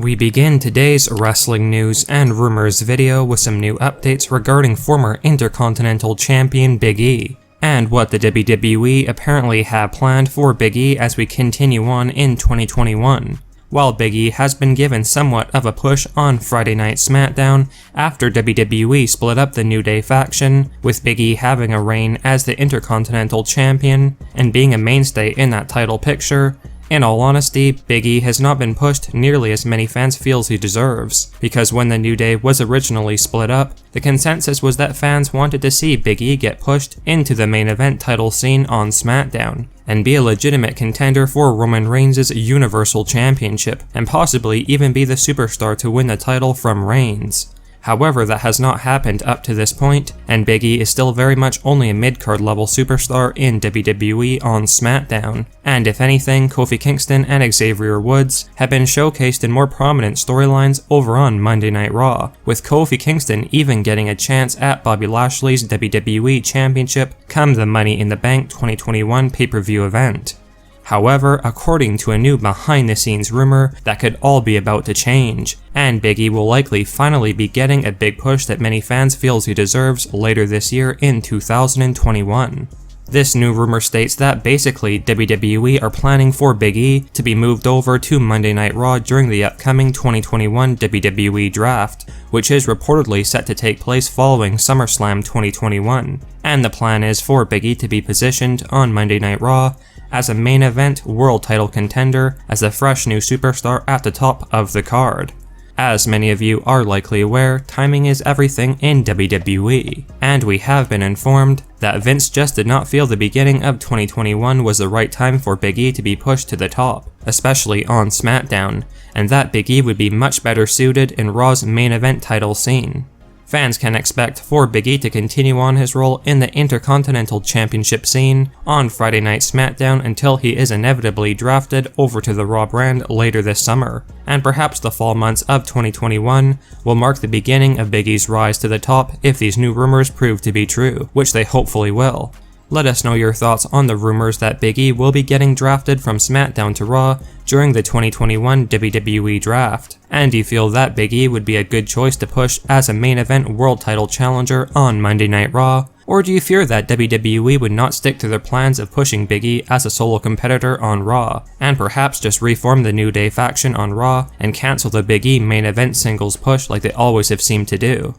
We begin today's wrestling news and rumors video with some new updates regarding former Intercontinental Champion Big E, and what the WWE apparently have planned for Big E as we continue on in 2021. While Big E has been given somewhat of a push on Friday Night SmackDown after WWE split up the New Day faction, with Big E having a reign as the Intercontinental Champion and being a mainstay in that title picture, in all honesty, Big E has not been pushed nearly as many fans feel he deserves, because when the New Day was originally split up, the consensus was that fans wanted to see Big E get pushed into the main event title scene on SmackDown, and be a legitimate contender for Roman Reigns' Universal Championship, and possibly even be the superstar to win the title from Reigns. However, that has not happened up to this point, and Big E is still very much only a mid-card level superstar in WWE on SmackDown, and if anything, Kofi Kingston and Xavier Woods have been showcased in more prominent storylines over on Monday Night Raw, with Kofi Kingston even getting a chance at Bobby Lashley's WWE Championship come the Money in the Bank 2021 pay-per-view event. However, according to a new behind-the-scenes rumor, that could all be about to change, and Big E will likely finally be getting a big push that many fans feel he deserves later this year in 2021. This new rumor states that basically WWE are planning for Big E to be moved over to Monday Night Raw during the upcoming 2021 WWE Draft, which is reportedly set to take place following SummerSlam 2021, and the plan is for Big E to be positioned on Monday Night Raw as a main event world title contender as a fresh new superstar at the top of the card. As many of you are likely aware, timing is everything in WWE, and we have been informed that Vince just did not feel the beginning of 2021 was the right time for Big E to be pushed to the top, especially on SmackDown, and that Big E would be much better suited in Raw's main event title scene. Fans can expect for Big E to continue on his role in the Intercontinental Championship scene on Friday Night SmackDown until he is inevitably drafted over to the Raw brand later this summer, and perhaps the fall months of 2021 will mark the beginning of Big E's rise to the top if these new rumors prove to be true, which they hopefully will. Let us know your thoughts on the rumors that Big E will be getting drafted from SmackDown to Raw during the 2021 WWE Draft, and do you feel that Big E would be a good choice to push as a main event world title challenger on Monday Night Raw, or do you fear that WWE would not stick to their plans of pushing Big E as a solo competitor on Raw, and perhaps just reform the New Day faction on Raw and cancel the Big E main event singles push like they always have seemed to do?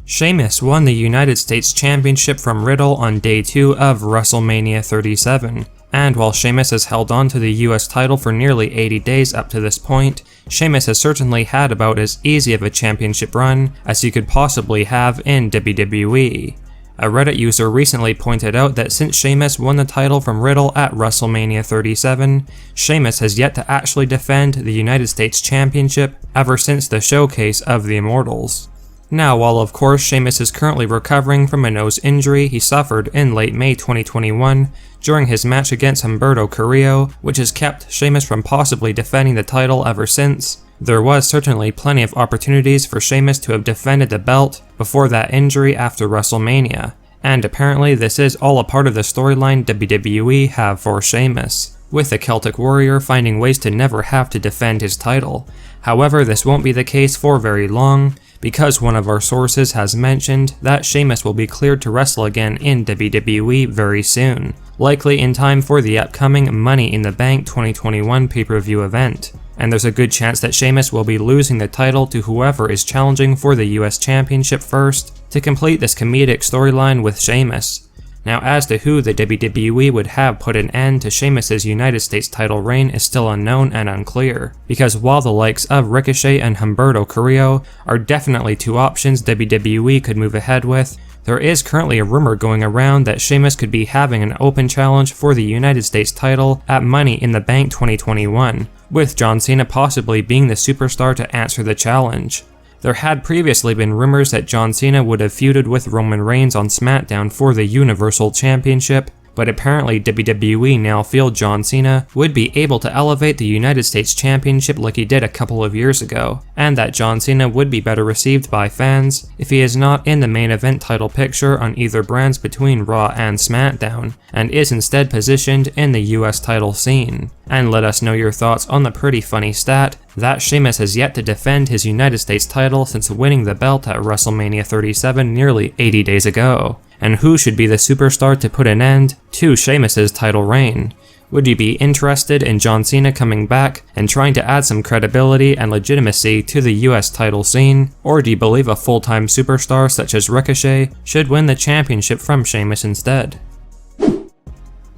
Sheamus won the United States Championship from Riddle on Day 2 of WrestleMania 37, and while Sheamus has held on to the US title for nearly 80 days up to this point, Sheamus has certainly had about as easy of a championship run as he could possibly have in WWE. A Reddit user recently pointed out that since Sheamus won the title from Riddle at WrestleMania 37, Sheamus has yet to actually defend the United States Championship ever since the Showcase of the Immortals. Now, while of course Sheamus is currently recovering from a nose injury he suffered in late May 2021 during his match against Humberto Carrillo, which has kept Sheamus from possibly defending the title ever since, there was certainly plenty of opportunities for Sheamus to have defended the belt before that injury after WrestleMania, and apparently this is all a part of the storyline WWE have for Sheamus, with the Celtic Warrior finding ways to never have to defend his title. However, this won't be the case for very long, because one of our sources has mentioned that Sheamus will be cleared to wrestle again in WWE very soon, likely in time for the upcoming Money in the Bank 2021 pay-per-view event, and there's a good chance that Sheamus will be losing the title to whoever is challenging for the US Championship first to complete this comedic storyline with Sheamus. Now, as to who the WWE would have put an end to Sheamus' United States title reign is still unknown and unclear, because while the likes of Ricochet and Humberto Carrillo are definitely two options WWE could move ahead with, there is currently a rumor going around that Sheamus could be having an open challenge for the United States title at Money in the Bank 2021, with John Cena possibly being the superstar to answer the challenge. There had previously been rumors that John Cena would have feuded with Roman Reigns on SmackDown for the Universal Championship, but apparently WWE now feel John Cena would be able to elevate the United States Championship like he did a couple of years ago, and that John Cena would be better received by fans if he is not in the main event title picture on either brands between Raw and SmackDown, and is instead positioned in the US title scene. And let us know your thoughts on the pretty funny stat that Sheamus has yet to defend his United States title since winning the belt at WrestleMania 37 nearly 80 days ago. And who should be the superstar to put an end to Sheamus's title reign? Would you be interested in John Cena coming back and trying to add some credibility and legitimacy to the US title scene? Or do you believe a full-time superstar such as Ricochet should win the championship from Sheamus instead?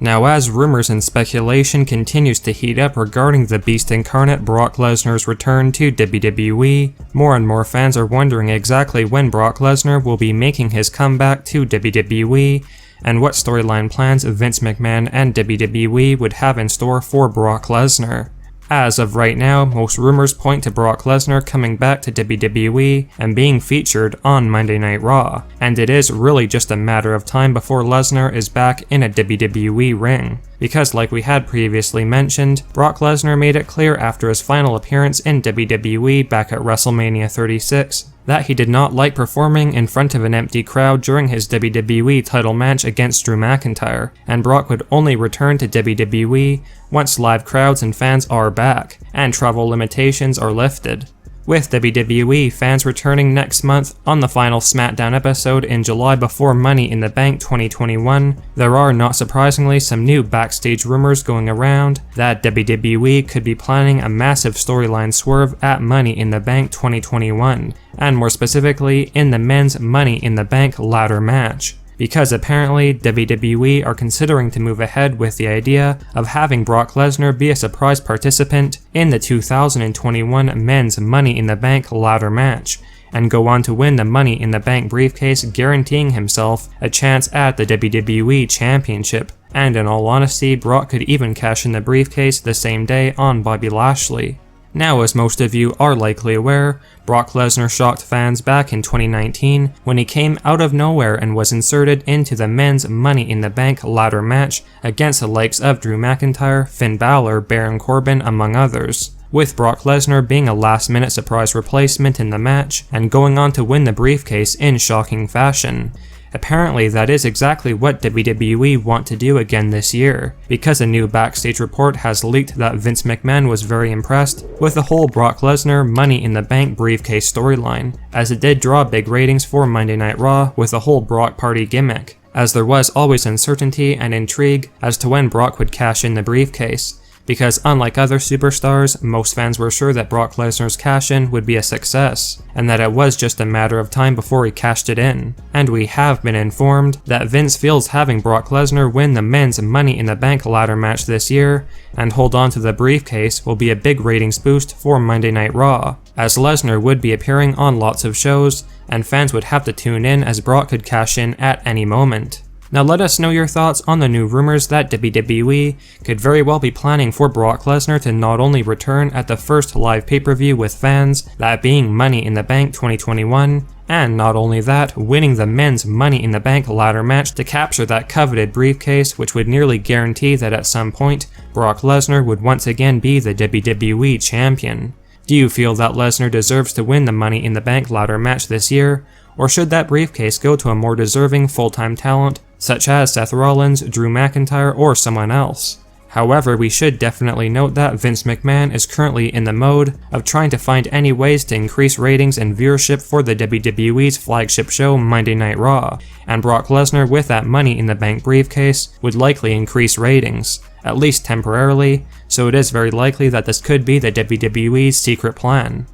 Now, as rumors and speculation continues to heat up regarding the Beast incarnate Brock Lesnar's return to WWE, more and more fans are wondering exactly when Brock Lesnar will be making his comeback to WWE, and what storyline plans Vince McMahon and WWE would have in store for Brock Lesnar. As of right now, most rumors point to Brock Lesnar coming back to WWE and being featured on Monday Night Raw, and it is really just a matter of time before Lesnar is back in a WWE ring. Because like we had previously mentioned, Brock Lesnar made it clear after his final appearance in WWE back at WrestleMania 36 that he did not like performing in front of an empty crowd during his WWE title match against Drew McIntyre, and Brock would only return to WWE once live crowds and fans are back, and travel limitations are lifted. With WWE fans returning next month on the final SmackDown episode in July before Money in the Bank 2021, there are not surprisingly some new backstage rumors going around that WWE could be planning a massive storyline swerve at Money in the Bank 2021, and more specifically in the men's Money in the Bank ladder match. Because apparently WWE are considering to move ahead with the idea of having Brock Lesnar be a surprise participant in the 2021 men's Money in the Bank ladder match, and go on to win the Money in the Bank briefcase, guaranteeing himself a chance at the WWE Championship. And in all honesty, Brock could even cash in the briefcase the same day on Bobby Lashley. Now, as most of you are likely aware, Brock Lesnar shocked fans back in 2019 when he came out of nowhere and was inserted into the men's Money in the Bank ladder match against the likes of Drew McIntyre, Finn Balor, Baron Corbin, among others, with Brock Lesnar being a last-minute surprise replacement in the match and going on to win the briefcase in shocking fashion. Apparently, that is exactly what WWE want to do again this year, because a new backstage report has leaked that Vince McMahon was very impressed with the whole Brock Lesnar Money in the Bank briefcase storyline, as it did draw big ratings for Monday Night Raw with the whole Brock Party gimmick, as there was always uncertainty and intrigue as to when Brock would cash in the briefcase. Because unlike other superstars, most fans were sure that Brock Lesnar's cash-in would be a success, and that it was just a matter of time before he cashed it in. And we have been informed that Vince feels having Brock Lesnar win the men's Money in the Bank ladder match this year, and hold on to the briefcase, will be a big ratings boost for Monday Night Raw, as Lesnar would be appearing on lots of shows, and fans would have to tune in as Brock could cash in at any moment. Now let us know your thoughts on the new rumors that WWE could very well be planning for Brock Lesnar to not only return at the first live pay-per-view with fans, that being Money in the Bank 2021, and not only that, winning the men's Money in the Bank ladder match to capture that coveted briefcase, which would nearly guarantee that at some point, Brock Lesnar would once again be the WWE Champion. Do you feel that Lesnar deserves to win the Money in the Bank ladder match this year, or should that briefcase go to a more deserving full-time talent, such as Seth Rollins, Drew McIntyre, or someone else? However, we should definitely note that Vince McMahon is currently in the mode of trying to find any ways to increase ratings and viewership for the WWE's flagship show Monday Night Raw, and Brock Lesnar with that Money in the Bank briefcase would likely increase ratings, at least temporarily, so it is very likely that this could be the WWE's secret plan.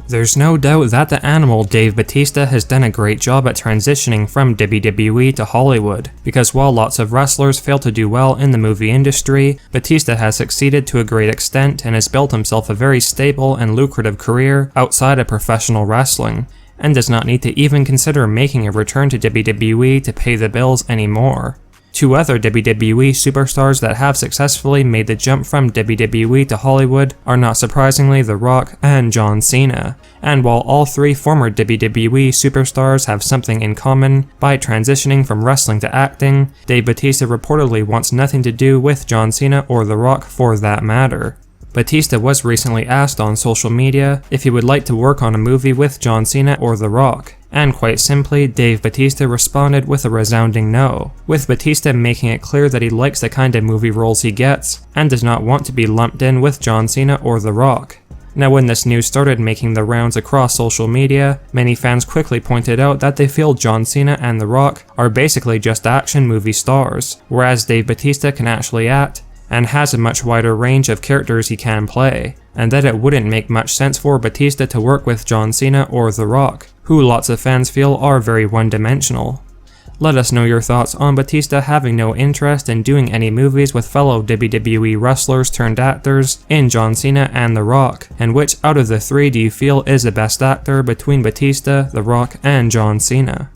There's no doubt that the animal Dave Bautista has done a great job at transitioning from WWE to Hollywood, because while lots of wrestlers fail to do well in the movie industry, Bautista has succeeded to a great extent and has built himself a very stable and lucrative career outside of professional wrestling, and does not need to even consider making a return to WWE to pay the bills anymore. Two other WWE superstars that have successfully made the jump from WWE to Hollywood are not surprisingly The Rock and John Cena. And while all three former WWE superstars have something in common by transitioning from wrestling to acting, Dave Bautista reportedly wants nothing to do with John Cena or The Rock for that matter. Bautista was recently asked on social media if he would like to work on a movie with John Cena or The Rock, and quite simply, Dave Bautista responded with a resounding no, with Bautista making it clear that he likes the kind of movie roles he gets, and does not want to be lumped in with John Cena or The Rock. Now, when this news started making the rounds across social media, many fans quickly pointed out that they feel John Cena and The Rock are basically just action movie stars, whereas Dave Bautista can actually act, and has a much wider range of characters he can play, and that it wouldn't make much sense for Bautista to work with John Cena or The Rock, who lots of fans feel are very one-dimensional. Let us know your thoughts on Bautista having no interest in doing any movies with fellow WWE wrestlers turned actors in John Cena and The Rock, and which out of the three do you feel is the best actor between Bautista, The Rock, and John Cena?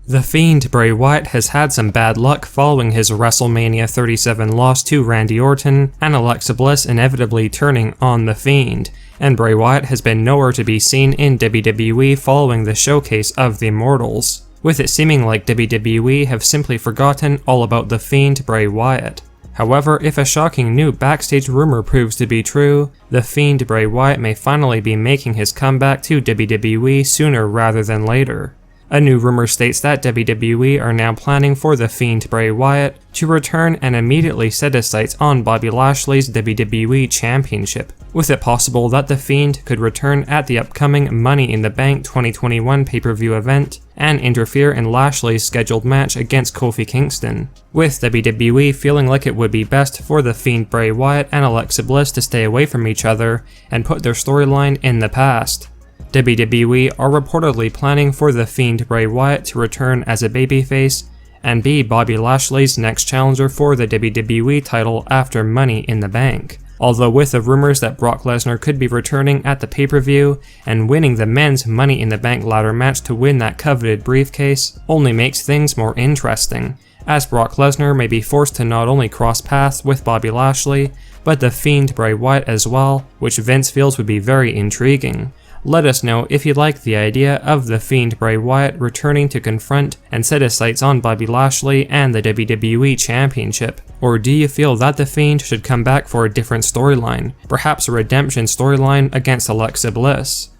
The Fiend Bray Wyatt has had some bad luck following his WrestleMania 37 loss to Randy Orton, and Alexa Bliss inevitably turning on The Fiend, and Bray Wyatt has been nowhere to be seen in WWE following the Showcase of the Immortals, with it seeming like WWE have simply forgotten all about The Fiend Bray Wyatt. However, if a shocking new backstage rumor proves to be true, The Fiend Bray Wyatt may finally be making his comeback to WWE sooner rather than later. A new rumor states that WWE are now planning for The Fiend Bray Wyatt to return and immediately set his sights on Bobby Lashley's WWE Championship, with it possible that The Fiend could return at the upcoming Money in the Bank 2021 pay-per-view event and interfere in Lashley's scheduled match against Kofi Kingston, with WWE feeling like it would be best for The Fiend Bray Wyatt and Alexa Bliss to stay away from each other and put their storyline in the past. WWE are reportedly planning for The Fiend Bray Wyatt to return as a babyface and be Bobby Lashley's next challenger for the WWE title after Money in the Bank. Although with the rumors that Brock Lesnar could be returning at the pay-per-view and winning the men's Money in the Bank ladder match to win that coveted briefcase only makes things more interesting, as Brock Lesnar may be forced to not only cross paths with Bobby Lashley, but The Fiend Bray Wyatt as well, which Vince feels would be very intriguing. Let us know if you like the idea of The Fiend Bray Wyatt returning to confront and set his sights on Bobby Lashley and the WWE Championship, or do you feel that The Fiend should come back for a different storyline, perhaps a redemption storyline against Alexa Bliss?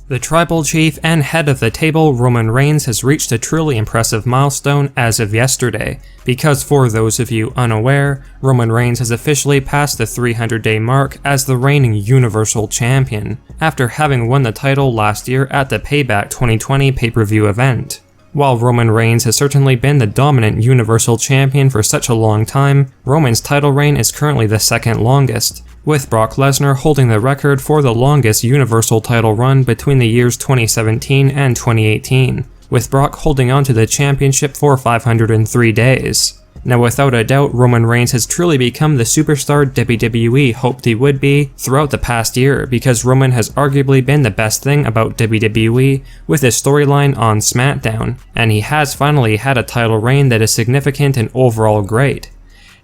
The Tribal Chief and head of the table Roman Reigns has reached a truly impressive milestone as of yesterday, because for those of you unaware, Roman Reigns has officially passed the 300-day mark as the reigning Universal Champion, after having won the title last year at the Payback 2020 pay-per-view event. While Roman Reigns has certainly been the dominant Universal Champion for such a long time, Roman's title reign is currently the second longest, with Brock Lesnar holding the record for the longest Universal title run between the years 2017 and 2018, with Brock holding on to the championship for 503 days. Now, without a doubt, Roman Reigns has truly become the superstar WWE hoped he would be throughout the past year, because Roman has arguably been the best thing about WWE with his storyline on SmackDown, and he has finally had a title reign that is significant and overall great.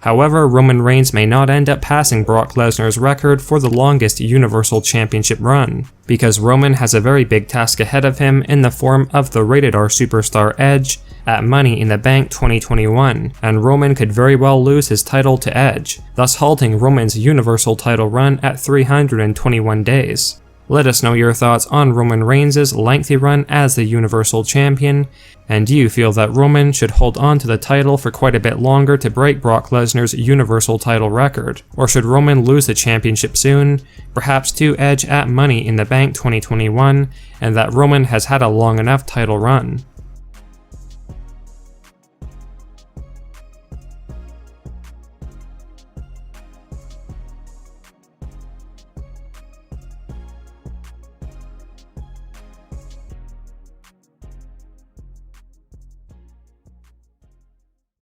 However, Roman Reigns may not end up passing Brock Lesnar's record for the longest Universal Championship run, because Roman has a very big task ahead of him in the form of the Rated R superstar Edge at Money in the Bank 2021, and Roman could very well lose his title to Edge, thus halting Roman's Universal title run at 321 days. Let us know your thoughts on Roman Reigns' lengthy run as the Universal Champion, and do you feel that Roman should hold on to the title for quite a bit longer to break Brock Lesnar's Universal title record, or should Roman lose the championship soon, perhaps to Edge at Money in the Bank 2021, and that Roman has had a long enough title run?